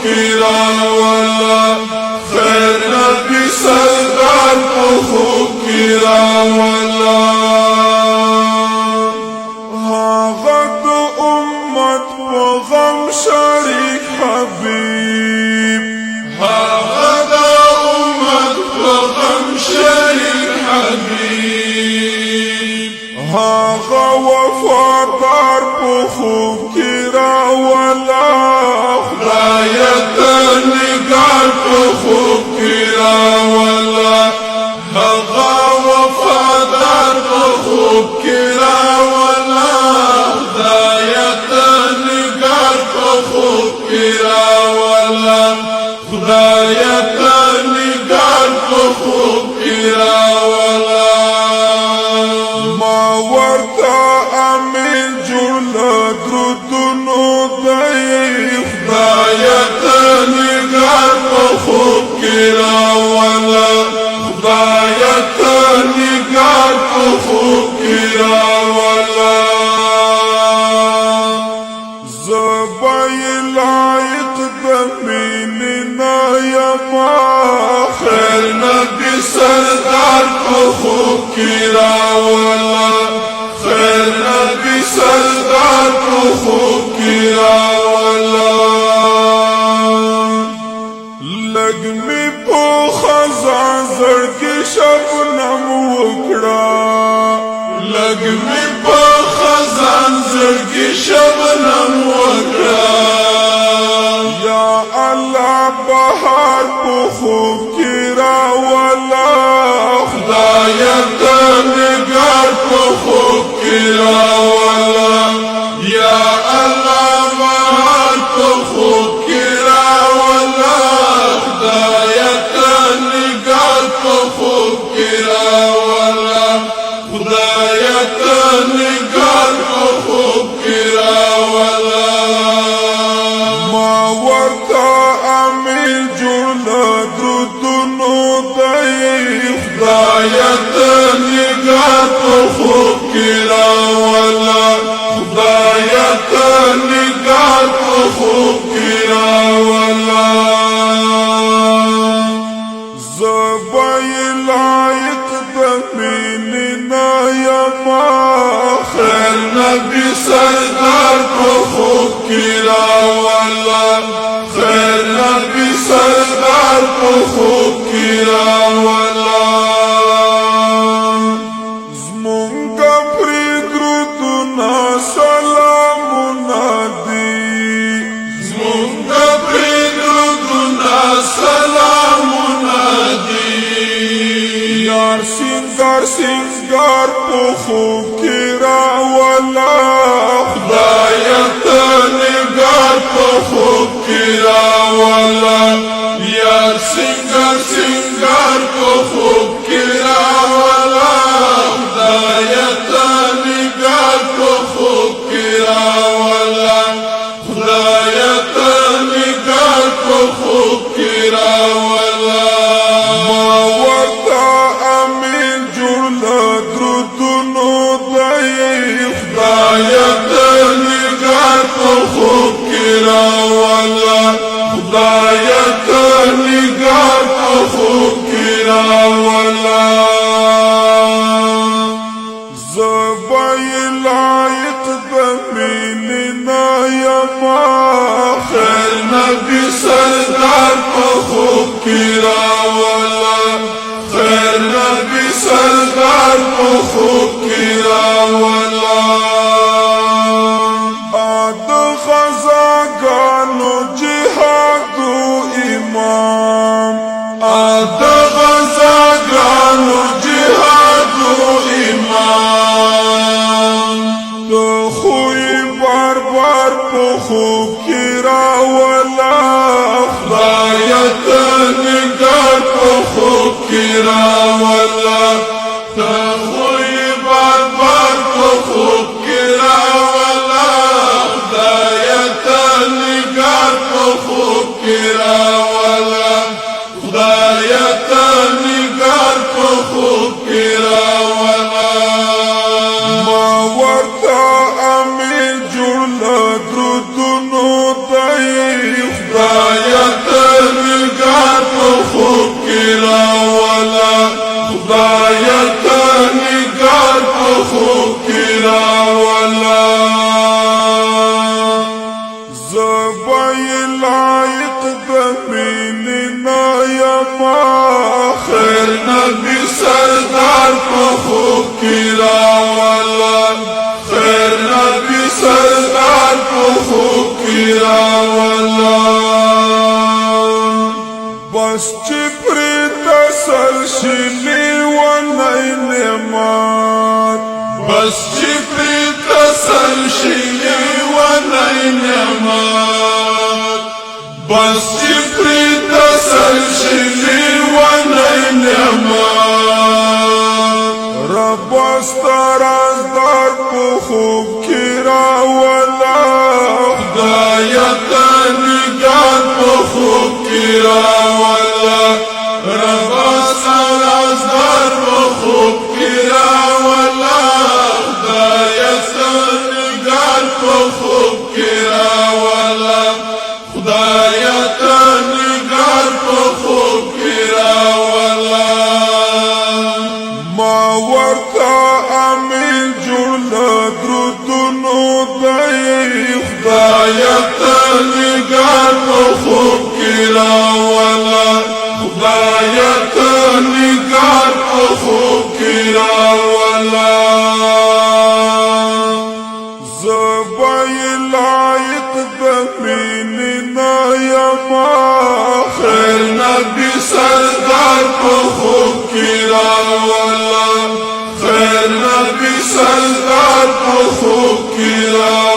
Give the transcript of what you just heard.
کی راولا خیر نبی سردار په خوب کی راولا هغه د امت په غم شریک حبیب هغه د امت په غم شریک حبیب هغه وفادار په خوب کی راولا خدای ته نگار په خوب کی راولا هغه وفادار په خوب کی راولا خدای ته نگار په خوب کی راولا خدای ته نگار په خوب کی راولا خوب کی راولا خدای ته نگار په خوب کی راولا زبای لایق د میننا یما خیر نبی سردار په خوب کی راولا خیر نبی سردار په خوب کی راولا لگمی پو خزان زړګي شبنم وکړه لگمی پو خزان زړګي شبنم وکړه یا الله بهار په خوب کې راولا خدای ته نگار په خوب کې راولا یا الله بهار په خوب کې راولا خدای ته نگار په خوب کې راولا خدای ته نگار په خوب کې راولا ما ورته امین جوړ درودونو دی خدای ته نگار په خوب کې راولا خدای ته نگار په خوب کې راولا زبای لایق د میننا یما خیر نبی سردار په خوب کی راولا خیر نبی سردار په خوب کی راولا زمونږه پرې درودونه سلامونه دي زمونږه پرې درودونه سلامونه یار سنگار سنگار په خوب کې راولا خدای ته نگار په خوب کې راولا یار سنگار سنگار په خوب کې راولا خدای ته نگار په خوب کې راولا خدای ته نگار په خوب کې راولا خدای ته نگار په خوب کې راولا خدای ته نگار په خوب کې راولا یما خیر نبی سردار په خوب کی راولا خیر نبی سردار په خوب کی راولا بس چې پرې تسل شي لیونی نعمت بس چې پرې تسل شي لیونی نعمت بس چې پرې تسل شي لیونی نعمت رب سترازدار په خوب کې راولا خدایه ته نگار په خوب کې راولا رب سترازدار په خوب کې راولا خدایه ته نگار په خوب کې راولا خدایه ته نگار په خوب کې راولا ما ورته امین جوړ درودونو دی خدایه ته نگار په خوب کې راولا خدایه ته نگار په خوب کې راولا زبای لایق د مینې نه یما خیر نبی سردار په خوب کې راولا خیر نبی سردار په خوب کې راولا